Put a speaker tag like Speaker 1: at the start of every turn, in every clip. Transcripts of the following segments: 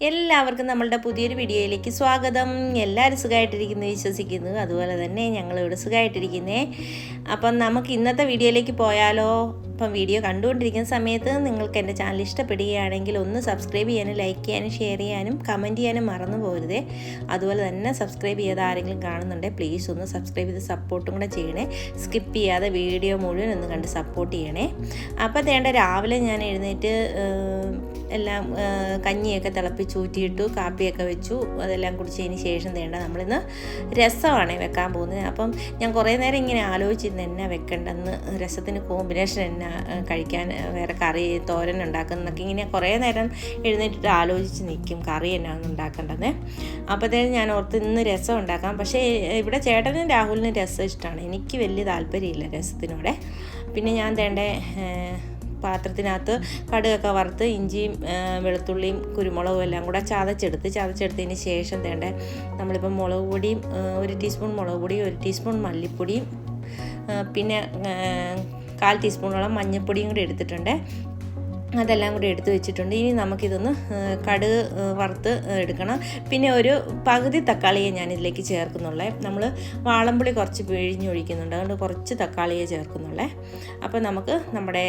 Speaker 1: എല്ലാവർക്കും നമ്മളുടെ പുതിയൊരു വീഡിയോയിലേക്ക് സ്വാഗതം. എല്ലാവരും സുഖമായിട്ടിരിക്കുന്നു വിശ്വസിക്കുന്നു. അതുപോലെ തന്നെ ഞങ്ങളിവിടെ സുഖമായിട്ടിരിക്കുന്നേ. അപ്പം നമുക്ക് ഇന്നത്തെ വീഡിയോയിലേക്ക് പോയാലോ? അപ്പം വീഡിയോ കണ്ടുകൊണ്ടിരിക്കുന്ന സമയത്ത് നിങ്ങൾക്ക് എൻ്റെ ചാനൽ ഇഷ്ടപ്പെടുകയാണെങ്കിൽ ഒന്ന് സബ്സ്ക്രൈബ് ചെയ്യാനും ലൈക്ക് ചെയ്യാനും ഷെയർ ചെയ്യാനും കമൻറ്റ് ചെയ്യാനും മറന്നു പോകരുതേ. അതുപോലെ തന്നെ സബ്സ്ക്രൈബ് ചെയ്ത് ആരെങ്കിലും കാണുന്നുണ്ടെങ്കിൽ പ്ലീസ് ഒന്ന് സബ്സ്ക്രൈബ് ചെയ്ത് സപ്പോർട്ടും കൂടെ ചെയ്യണേ. സ്കിപ്പ് ചെയ്യാതെ വീഡിയോ മുഴുവൻ ഒന്ന് കണ്ട് സപ്പോർട്ട് ചെയ്യണേ. അപ്പോൾ തേണ്ട രാവിലെ ഞാൻ എഴുന്നേറ്റ് എല്ലാം കഞ്ഞിയൊക്കെ തിളപ്പിച്ച് ഊറ്റിയിട്ടു, കാപ്പിയൊക്കെ വെച്ചു. അതെല്ലാം കുടിച്ചതിന് ശേഷം തേണ്ട നമ്മളിന്ന് രസമാണ് വെക്കാൻ പോകുന്നത്. അപ്പം ഞാൻ കുറേ നേരം ഇങ്ങനെ ആലോചിച്ചിരുന്നു എന്നാ വെക്കേണ്ടെന്ന്, രസത്തിന് കോമ്പിനേഷൻ എന്നാ കഴിക്കാൻ, വേറെ കറി തോരൻ ഉണ്ടാക്കുന്നതൊക്കെ ഇങ്ങനെ കുറേ നേരം എഴുന്നേറ്റിട്ട് ആലോചിച്ച് നിൽക്കും കറി എന്നാണ് ഉണ്ടാക്കേണ്ടത്. അപ്പോഴത്തേനും ഞാൻ ഓർത്ത് ഇന്ന് രസം ഉണ്ടാക്കാം. പക്ഷേ ഇവിടെ ചേട്ടനും രാഹുലിനും രസം ഇഷ്ടമാണ്, എനിക്ക് വലിയ താല്പര്യമില്ല രസത്തിനോടെ. പിന്നെ ഞാൻ തേണ്ടേ പാത്രത്തിനകത്ത് കടുകൊക്കെ വറുത്ത് ഇഞ്ചിയും വെളുത്തുള്ളിയും കുരുമുളകും എല്ലാം കൂടെ ചതച്ചെടുത്തതിന് ശേഷം തേണ്ട നമ്മളിപ്പം മുളക് പൊടിയും 1 ടീസ്പൂൺ മുളക് പൊടിയും 1 ടീസ്പൂൺ മല്ലിപ്പൊടിയും പിന്നെ 1/4 ടീസ്പൂണോളം മഞ്ഞൾപ്പൊടിയും കൂടി എടുത്തിട്ടുണ്ട്. അതെല്ലാം കൂടി എടുത്ത് വെച്ചിട്ടുണ്ട്. ഇനി നമുക്കിതൊന്ന് കടുക് വറുത്ത് എടുക്കണം. പിന്നെ ഒരു പകുതി തക്കാളിയെ ഞാനിതിലേക്ക് ചേർക്കുന്നുള്ളേ. നമ്മൾ വാളംപുളി കുറച്ച് പിഴിഞ്ഞൊഴിക്കുന്നുണ്ട്, അതുകൊണ്ട് കുറച്ച് തക്കാളിയെ ചേർക്കുന്നുള്ളേ. അപ്പോൾ നമുക്ക് നമ്മുടെ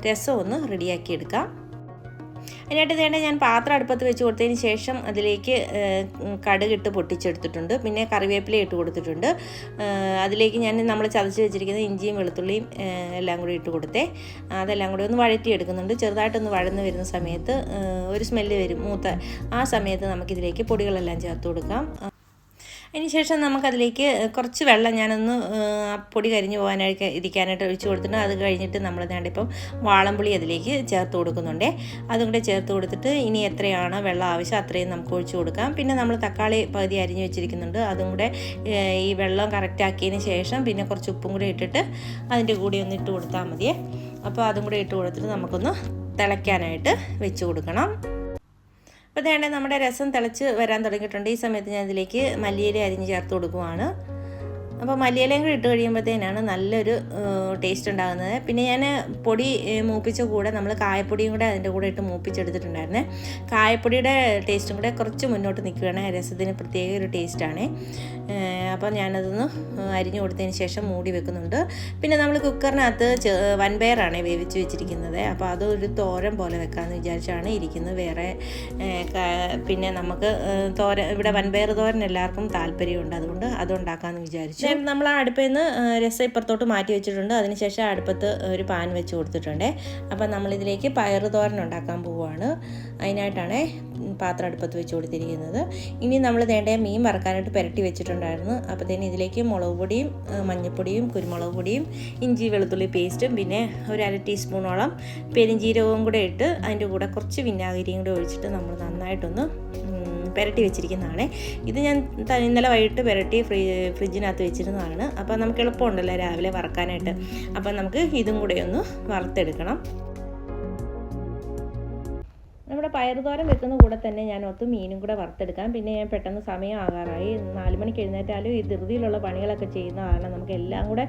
Speaker 1: രസം ഒന്ന് റെഡിയാക്കി എടുക്കാം. അതിനായിട്ട് വേണ്ട ഞാൻ പാത്രം അടുപ്പത്ത് വെച്ച് കൊടുത്തതിന് ശേഷം അതിലേക്ക് കടുകിട്ട് പൊട്ടിച്ചെടുത്തിട്ടുണ്ട്. പിന്നെ കറിവേപ്പില ഇട്ട് കൊടുത്തിട്ടുണ്ട്. അതിലേക്ക് നമ്മൾ ചതച്ച് വെച്ചിരിക്കുന്ന ഇഞ്ചിയും വെളുത്തുള്ളിയും എല്ലാം കൂടി ഇട്ട് കൊടുത്തേ. അതെല്ലാം കൂടി ഒന്ന് വഴറ്റിയെടുക്കുന്നുണ്ട്. ചെറുതായിട്ടൊന്ന് വഴന്ന് വരുന്ന സമയത്ത് ഒരു സ്മെല്ല് വരും, മൂത്ത ആ സമയത്ത് നമുക്കിതിലേക്ക് പൊടികളെല്ലാം ചേർത്ത് കൊടുക്കാം. അതിനുശേഷം നമുക്കതിലേക്ക് കുറച്ച് വെള്ളം ഞാനൊന്ന് പൊടി കരിഞ്ഞു പോകാനായിട്ട് ഇരിക്കാനായിട്ട് ഒഴിച്ച് കൊടുത്തിട്ട് അത് കഴിഞ്ഞിട്ട് നമ്മൾ ഇപ്പം വാളംപുളി അതിലേക്ക് ചേർത്ത് കൊടുക്കുന്നുണ്ട്. അതും കൂടെ ചേർത്ത് കൊടുത്തിട്ട് ഇനി എത്രയാണോ വെള്ളം ആവശ്യം അത്രയും നമുക്ക് ഒഴിച്ച് കൊടുക്കാം. പിന്നെ നമ്മൾ തക്കാളി പകുതി അരിഞ്ഞ് വെച്ചിരിക്കുന്നുണ്ട്, അതും കൂടെ ഈ വെള്ളം കറക്റ്റാക്കിയതിന് ശേഷം പിന്നെ കുറച്ച് ഉപ്പും കൂടെ ഇട്ടിട്ട് അതിൻ്റെ കൂടെ ഒന്ന് ഇട്ട് കൊടുത്താൽ മതിയേ. അപ്പോൾ അതും കൂടെ ഇട്ട് കൊടുത്തിട്ട് നമുക്കൊന്ന് തിളയ്ക്കാനായിട്ട് വെച്ച് കൊടുക്കണം. അപ്പോൾ വേണ്ടേ നമ്മുടെ രസം തിളച്ച് വരാൻ തുടങ്ങിയിട്ടുണ്ട്. ഈ സമയത്ത് ഞാൻ ഇതിലേക്ക് മല്ലിയില അരിഞ്ഞ് ചേർത്ത് കൊടുക്കുവാണ്. അപ്പോൾ മല്ലിയിലയും കൂടി ഇട്ട് കഴിയുമ്പോഴത്തേനാണ് നല്ലൊരു ടേസ്റ്റ് ഉണ്ടാകുന്നത്. പിന്നെ ഞാൻ പൊടി മൂപ്പിച്ച കൂടെ നമ്മൾ കായപ്പൊടിയും കൂടെ അതിൻ്റെ കൂടെ ഇട്ട് മൂപ്പിച്ചെടുത്തിട്ടുണ്ടായിരുന്നേ. കായപ്പൊടിയുടെ ടേസ്റ്റും കൂടെ കുറച്ച് മുന്നോട്ട് നിൽക്കുകയാണ്, രസത്തിന് പ്രത്യേക ഒരു ടേസ്റ്റാണ്. അപ്പോൾ ഞാനതൊന്ന് അരിഞ്ഞു കൊടുത്തതിന് ശേഷം മൂടി വെക്കുന്നുണ്ട്. പിന്നെ നമ്മൾ കുക്കറിനകത്ത് വൻപയറാണ് വേവിച്ച് വെച്ചിരിക്കുന്നത്. അപ്പോൾ അതൊരു തോരൻ പോലെ വെക്കാമെന്ന് വിചാരിച്ചാണ് ഇരിക്കുന്നത്. വേറെ പിന്നെ നമുക്ക് ഇവിടെ വൻപയർ തോരൻ എല്ലാവർക്കും താല്പര്യമുണ്ട്, അതുകൊണ്ട് അതുണ്ടാക്കാമെന്ന് വിചാരിച്ചു. നമ്മൾ ആ അടുപ്പിൽ നിന്ന് രസം ഇപ്പുറത്തോട്ട് മാറ്റി വെച്ചിട്ടുണ്ട്. അതിനുശേഷം അടുപ്പത്ത് ഒരു പാൻ വെച്ച് കൊടുത്തിട്ടുണ്ട്. അപ്പം നമ്മളിതിലേക്ക് പയറ് തോരൻ ഉണ്ടാക്കാൻ പോവുകയാണ്. അതിനായിട്ടാണ് പാത്രം അടുപ്പത്ത് വെച്ച് കൊടുത്തിരിക്കുന്നത്. ഇനി നമ്മൾ വേണ്ട മീൻ വറക്കാനായിട്ട് പുരട്ടി വെച്ചിട്ടുണ്ടായിരുന്നു. അപ്പോഴത്തേന് ഇതിലേക്ക് മുളക് പൊടിയും മഞ്ഞൾപ്പൊടിയും കുരുമുളക് പൊടിയും ഇഞ്ചി വെളുത്തുള്ളി പേസ്റ്റും പിന്നെ ഒരു 1/2 ടീസ്പൂണോളം പെരുംജീരകവും കൂടെ ഇട്ട് അതിൻ്റെ കൂടെ കുറച്ച് വിനാഗിരിയും കൂടെ ഒഴിച്ചിട്ട് നമ്മൾ നന്നായിട്ടൊന്ന് പുരട്ടി വെച്ചിരിക്കുന്നതാണ്. ഇത് ഞാൻ ഇന്നലെ വൈകിട്ട് പുരട്ടി ഫ്രിഡ്ജിനകത്ത് വെച്ചിരുന്നതാണ്. അപ്പോൾ നമുക്ക് എളുപ്പമുണ്ടല്ലോ രാവിലെ വറക്കാനായിട്ട്. അപ്പോൾ നമുക്ക് ഇതും കൂടെ ഒന്ന് വറുത്തെടുക്കണം. നമ്മുടെ പയറുതോരൻ വെക്കുന്ന കൂടെ തന്നെ ഞാൻ ഒത്ത് മീനും കൂടെ വറുത്തെടുക്കാം. പിന്നെ ഞാൻ പെട്ടെന്ന് സമയം ആകാറായി, 4 മണിക്ക് എഴുന്നേറ്റാലും ഈ ധൃതിയിലുള്ള പണികളൊക്കെ ചെയ്യുന്ന കാരണം നമുക്ക് എല്ലാം കൂടെ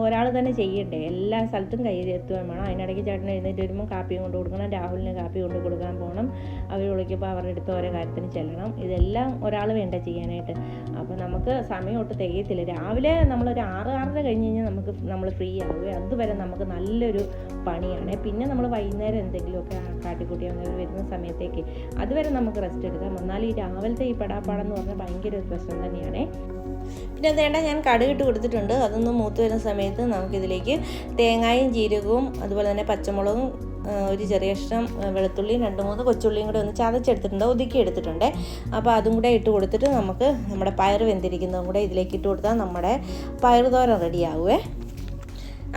Speaker 1: ഒരാൾ തന്നെ ചെയ്യണ്ടേ, എല്ലാ സ്ഥലത്തും കയ്യിലെത്തുകയും വേണം. അതിനിടയ്ക്ക് ചേട്ടൻ എഴുന്നേറ്റ് വരുമ്പോൾ കാപ്പിയും കൊണ്ട് കൊടുക്കണം, രാഹുലിന് കാപ്പി കൊണ്ട് കൊടുക്കാൻ പോകണം, അവർ വിളിക്കുമ്പോൾ അവരുടെ അടുത്ത് ഓരോ കാര്യത്തിന് ചെല്ലണം. ഇതെല്ലാം ഒരാൾ വേണ്ട ചെയ്യാനായിട്ട്. അപ്പോൾ നമുക്ക് സമയം ഒട്ട് തികയത്തില്ല. രാവിലെ നമ്മളൊരു 6-6:30 കഴിഞ്ഞ് കഴിഞ്ഞാൽ നമ്മൾ ഫ്രീ ആവുക, അതുവരെ നമുക്ക് നല്ലൊരു പണിയാണ്. പിന്നെ നമ്മൾ വൈകുന്നേരം എന്തെങ്കിലുമൊക്കെ കാട്ടിക്കൂട്ടി വരുന്ന സമയത്തേക്ക് അതുവരെ നമുക്ക് റെസ്റ്റ് എടുക്കാം. എന്നാൽ ഈ രാവിലത്തെ ഈ പെടാപ്പാടെന്ന് പറഞ്ഞാൽ ഭയങ്കര ഒരു പ്രശ്നം തന്നെയാണേ. പിന്നെ അതേണ്ട ഞാൻ കടുകിട്ട് കൊടുത്തിട്ടുണ്ട്. അതൊന്ന് മൂത്ത് വരുന്ന സമയത്ത് നമുക്കിതിലേക്ക് തേങ്ങായും ജീരകവും അതുപോലെ തന്നെ പച്ചമുളകും ഒരു ചെറിയ ഇഷ്ടം വെളുത്തുള്ളിയും 2-3 കൊച്ചുള്ളിയും കൂടെ ഒന്ന് ചതച്ചെടുത്തിട്ടുണ്ട്, ഒതുക്കി എടുത്തിട്ടുണ്ട്. അപ്പോൾ അതും കൂടെ ഇട്ട് കൊടുത്തിട്ട് നമുക്ക് നമ്മുടെ പയർ വെന്തിരിക്കുന്നതും കൂടെ ഇതിലേക്ക് ഇട്ട് കൊടുത്താൽ നമ്മുടെ പയറുതോരൻ റെഡിയാവുമേ.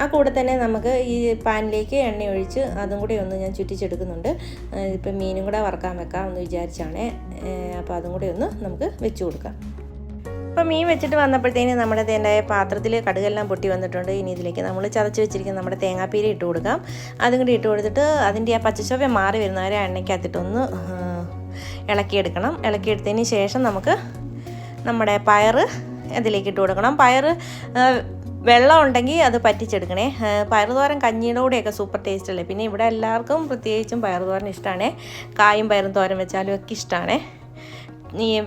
Speaker 1: ആ കൂടെ തന്നെ നമുക്ക് ഈ പാനിലേക്ക് എണ്ണ ഒഴിച്ച് അതും കൂടി ഒന്ന് ഞാൻ ചുറ്റിച്ചെടുക്കുന്നുണ്ട്. ഇപ്പം മീനും കൂടെ വറക്കാൻ വെക്കാം എന്ന് വിചാരിച്ചാണ്. അപ്പോൾ അതും കൂടി ഒന്ന് നമുക്ക് വെച്ച് കൊടുക്കാം. അപ്പോൾ മീൻ വെച്ചിട്ട് വന്നപ്പോഴത്തേന് നമ്മുടെ തേണ്ടായ പാത്രത്തിൽ കടുകെല്ലാം പൊട്ടി വന്നിട്ടുണ്ട്. ഇനി ഇതിലേക്ക് നമ്മൾ ചതച്ച് വെച്ചിരിക്കുന്ന നമ്മുടെ തേങ്ങാപ്പീര ഇട്ട് കൊടുക്കാം. അതും കൂടി ഇട്ട് കൊടുത്തിട്ട് അതിൻ്റെ ആ പച്ചച്ചൊവ്വ മാറി വരുന്നവരെ എണ്ണയ്ക്കകത്തിട്ടൊന്ന് ഇളക്കിയെടുക്കണം. ഇളക്കിയെടുത്തതിന് ശേഷം നമുക്ക് നമ്മുടെ പയർ അതിലേക്ക് ഇട്ട് കൊടുക്കണം. പയർ വെള്ളം ഉണ്ടെങ്കിൽ അത് പറ്റിച്ചെടുക്കണേ. പയറുതോരൻ കഞ്ഞിയുടെ കൂടെയൊക്കെ സൂപ്പർ ടേസ്റ്റ് അല്ലേ. പിന്നെ ഇവിടെ എല്ലാവർക്കും പ്രത്യേകിച്ചും പയറുതോരൻ ഇഷ്ടമാണ്. കായും പയറും തോരൻ വെച്ചാലും ഒക്കെ ഇഷ്ടമാണ്.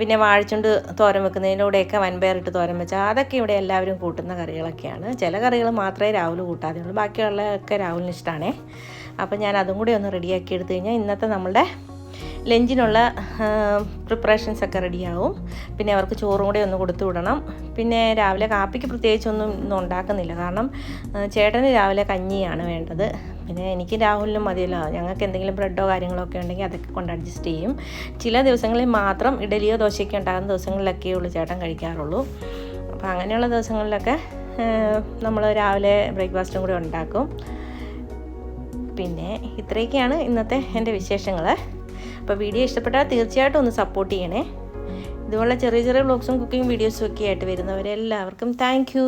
Speaker 1: പിന്നെ വാഴച്ചുണ്ട് തോരൻ വെക്കുന്നതിൻ്റെ കൂടെയൊക്കെ വൻപയറിട്ട് തോരൻ വെച്ചാൽ അതൊക്കെ ഇവിടെ എല്ലാവരും കൂട്ടുന്ന കറികളൊക്കെയാണ്. ചില കറികൾ മാത്രമേ രാഹുൽ കൂട്ടാതെയുള്ളൂ, ബാക്കിയുള്ളതൊക്കെ രാഹുലിന് ഇഷ്ടമാണ്. അപ്പോൾ ഞാൻ അതും കൂടി ഒന്ന് റെഡിയാക്കി എടുത്തു കഴിഞ്ഞാൽ ഇന്നത്തെ നമ്മളുടെ ലഞ്ചിനുള്ള പ്രിപ്പറേഷൻസൊക്കെ റെഡിയാവും. പിന്നെ അവർക്ക് ചോറും കൂടി ഒന്ന് കൊടുത്തു വിടണം. പിന്നെ രാവിലെ കാപ്പിക്ക് പ്രത്യേകിച്ചൊന്നും ഇന്നും ഉണ്ടാക്കുന്നില്ല, കാരണം ചേട്ടന് രാവിലെ കഞ്ഞിയാണ് വേണ്ടത്. പിന്നെ എനിക്ക് രാഹുലിനും മതിയല്ലോ. ഞങ്ങൾക്ക് എന്തെങ്കിലും ബ്രെഡോ കാര്യങ്ങളോ ഒക്കെ ഉണ്ടെങ്കിൽ അതൊക്കെ കൊണ്ട് അഡ്ജസ്റ്റ് ചെയ്യും. ചില ദിവസങ്ങളിൽ മാത്രം ഇഡലിയോ ദോശയൊക്കെ ഉണ്ടാകുന്ന ദിവസങ്ങളിലൊക്കെ ഉള്ളൂ ചേട്ടൻ കഴിക്കാറുള്ളൂ. അപ്പോൾ അങ്ങനെയുള്ള ദിവസങ്ങളിലൊക്കെ നമ്മൾ രാവിലെ ബ്രേക്ക്ഫാസ്റ്റും കൂടി ഉണ്ടാക്കും. പിന്നെ ഇത്രയൊക്കെയാണ് ഇന്നത്തെ എൻ്റെ വിശേഷങ്ങൾ. അപ്പോൾ വീഡിയോ ഇഷ്ടപ്പെട്ടാൽ തീർച്ചയായിട്ടും ഒന്ന് സപ്പോർട്ട് ചെയ്യണേ. ഇതുപോലെ ചെറിയ ചെറിയ വ്ളോഗ്സും കുക്കിംഗ് വീഡിയോസും ഒക്കെ ആയിട്ട് വരുന്നവരെല്ലാവർക്കും താങ്ക് യു.